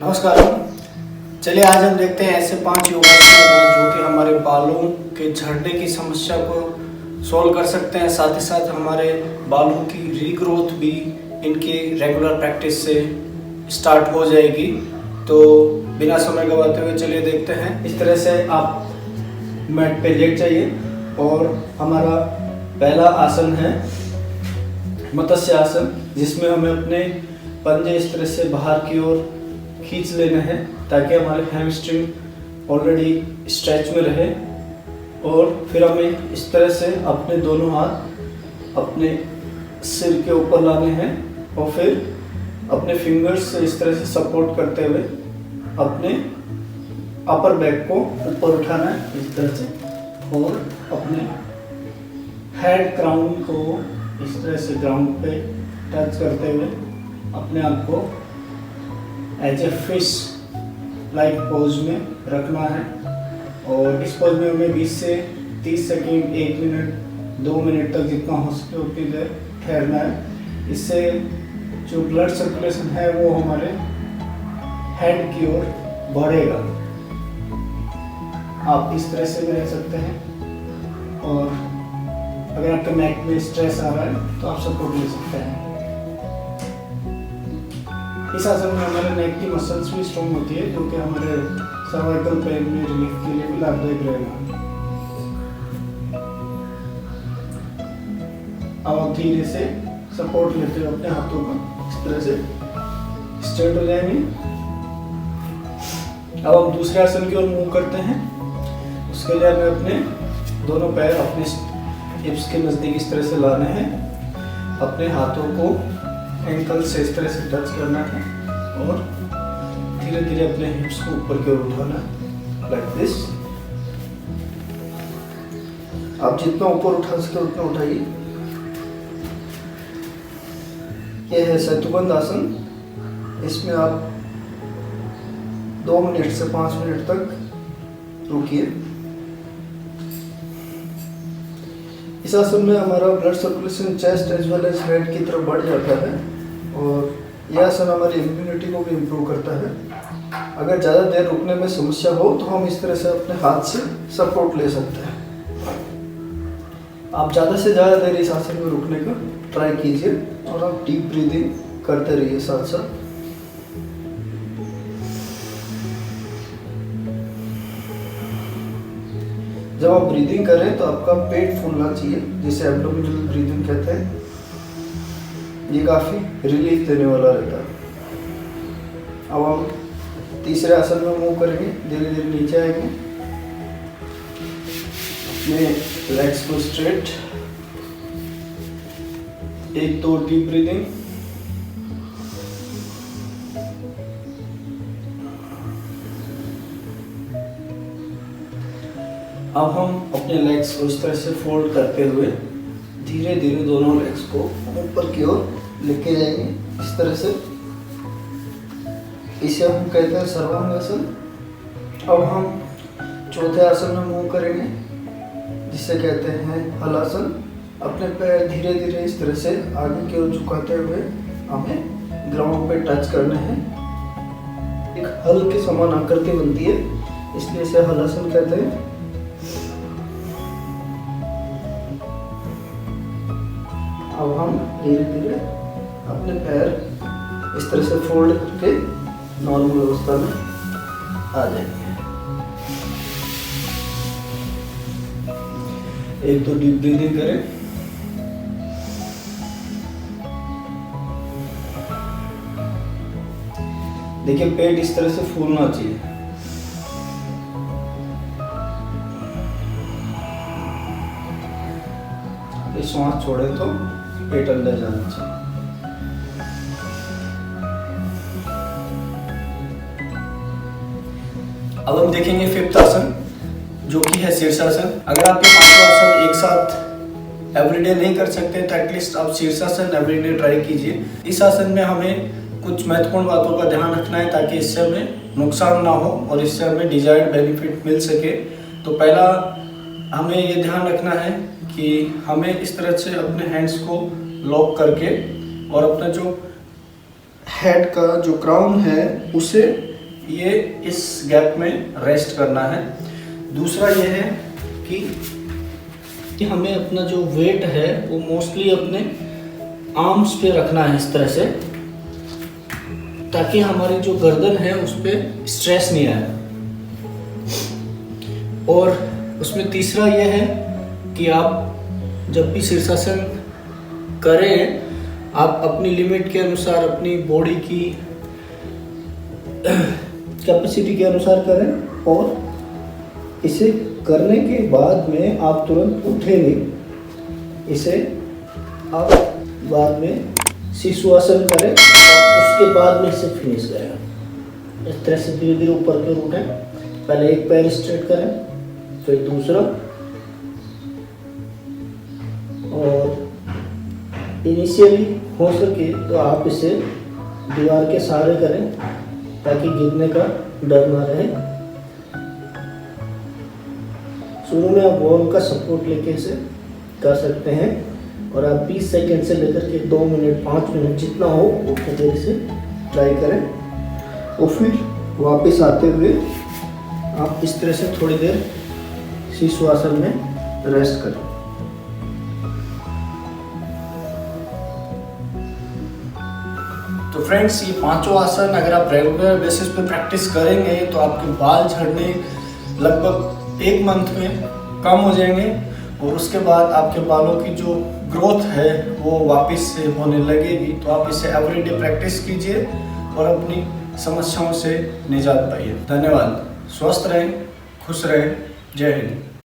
नमस्कार। चलिए आज हम देखते हैं ऐसे 5 योगासन जो कि हमारे बालों के झड़ने की समस्या को सॉल्व कर सकते हैं, साथ ही साथ हमारे बालों की रीग्रोथ भी इनकी रेगुलर प्रैक्टिस से स्टार्ट हो जाएगी। तो बिना समय गवाते हुए चलिए देखते हैं। इस तरह से आप मैट पे लेट जाइए और हमारा पहला आसन है मत्स्य आसन, जिसमें हमें अपने पंजे इस तरह से बाहर की ओर खींच लेना है ताकि हमारे हैमस्ट्रिंग ऑलरेडी स्ट्रेच में रहे। और फिर हमें इस तरह से अपने दोनों हाथ अपने सिर के ऊपर लाने हैं और फिर अपने फिंगर्स से इस तरह से सपोर्ट करते हुए अपने अपर बैक को ऊपर उठाना है इस तरह से, और अपने हेड क्राउन को इस तरह से ग्राउंड पे टच करते हुए अपने आप को as a fish like pose में रखना है। और इस पोज में हमें 20 से 30 सेकेंड, 1 मिनट, 2 मिनट तक जितना हो सके उतनी देर ठहरना है। इससे जो ब्लड सर्कुलेशन है वो हमारे हेड की ओर बढ़ेगा। आप इस तरह से भी रह सकते हैं, और अगर आपके नेक में स्ट्रेस आ रहा है तो आप सपोर्ट ले सकते हैं। इस आसन में हमारे नेक की मसल्स भी स्ट्रॉन्ग होती है, जो कि हमारे सर्वाइकल पेन में रिलीफ के लिए भी लाभदायक रहेगा। अब आप धीरे से सपोर्ट लेते हुए अपने हाथों को इस तरह से स्ट्रेट हो जाएंगे। अब हम दूसरे आसन की ओर मूव करते हैं। उसके लिए हमें अपने दोनों पैर अपने हिप्स के नज़दीक इस तरह से लाने हैं, अपने हाथों को एंकल से इस तरह से टच करना है और धीरे धीरे अपने हिप्स को ऊपर की ओर उठाना है लाइक दिस। आप जितना ऊपर उठा सके उतना उठाइए। यह है सेतुबंध आसन। इसमें आप 2 मिनट से 5 मिनट तक रुकिए। इस आसन में हमारा blood circulation chest as well as head की तरफ बढ़ जाता है, और यह आसन हमारी इम्यूनिटी को भी इम्प्रूव करता है। अगर ज़्यादा देर रुकने में समस्या हो तो हम इस तरह से अपने हाथ से सपोर्ट ले सकते हैं। आप ज़्यादा से ज़्यादा देर इस आसन में रुकने का ट्राई कीजिए, और आप डीप ब्रीदिंग करते रहिए साथ साथ। जब आप ब्रीदिंग करें तो आपका पेट फूलना चाहिए, जिसे एब्डोमिनल ब्रीदिंग कहते हैं। ये काफ़ी रिलीफ देने वाला रहता है। अब हम तीसरे आसन में मूव करेंगे। धीरे धीरे नीचे आएंगे, अपने लेग्स को स्ट्रेट, 1-2 डीप ब्रीदिंग। अब हम अपने लेग्स को इस तरह से फोल्ड करते हुए धीरे धीरे दोनों लेग्स को ऊपर की ओर लेके जाएंगे इस तरह से। इसे हम कहते हैं सर्वांगासन। अब हम चौथे आसन में मूव करेंगे, जिसे कहते हैं हलासन। अपने पैर धीरे धीरे इस तरह से आगे की ओर झुकाते हुए हमें ग्राउंड पे टच करने हैं। एक हल के समान आकृति बनती है, इसलिए इसे हलासन कहते हैं। अब हम धीरे धीरे अपने पैर इस तरह से फोल्ड करके नॉर्मल अवस्था में आ जाएंगे। 1-2 डीप ब्रीदिंग करें। देखिए पेट इस तरह से फूलना चाहिए। श्वास छोड़े तो पेट अंदर जाना चाहिए। अब हम देखेंगे 5th आसन, जो कि है शीर्षासन। अगर आप ये 5 आसन एक साथ एवरीडे नहीं कर सकते तो एटलीस्ट आप शीर्षासन एवरीडे ट्राई कीजिए। इस आसन में हमें कुछ महत्वपूर्ण बातों का ध्यान रखना है ताकि इससे हमें नुकसान ना हो और इससे हमें डिजायर्ड बेनिफिट मिल सके। तो पहला हमें ये ध्यान रखना है कि हमें इस तरह से अपने हैंड्स को लॉक करके और अपना जो हेड का जो क्राउन है उसे ये इस गैप में रेस्ट करना है। दूसरा ये है कि हमें अपना जो वेट है वो मोस्टली अपने आर्म्स पे रखना है इस तरह से, ताकि हमारी जो गर्दन है उस पर स्ट्रेस नहीं आए। और उसमें तीसरा ये है कि आप जब भी शीर्षासन करें, आप अपनी लिमिट के अनुसार, अपनी बॉडी की कैपेसिटी के अनुसार करें। और इसे करने के बाद में आप तुरंत उठे नहीं, इसे आप बाद में शीर्षासन करें और उसके बाद में इसे फिनिश करें। इस तरह से धीरे धीरे ऊपर की ओर उठें। पहले एक पैर स्ट्रेट करें, फिर दूसरा, और इनिशियली हो सके तो आप इसे दीवार के सहारे करें ताकि गिरने का डर ना रहे। शुरू में आप वॉल का सपोर्ट लेके इसे कर सकते हैं और आप 20 सेकंड से लेकर के 2 मिनट 5 मिनट जितना हो उतनी देर से ट्राई करें। और फिर वापस आते हुए आप इस तरह से थोड़ी देर शीर्षासन में रेस्ट करें। तो फ्रेंड्स, ये 5 आसन अगर आप रेगुलर बेसिस पे प्रैक्टिस करेंगे तो आपके बाल झड़ने लगभग 1 मंथ में कम हो जाएंगे और उसके बाद आपके बालों की जो ग्रोथ है वो वापस से होने लगेगी। तो आप इसे एवरीडे प्रैक्टिस कीजिए और अपनी समस्याओं से निजात पाइए। धन्यवाद। स्वस्थ रहें, खुश रहें। जय हिंद।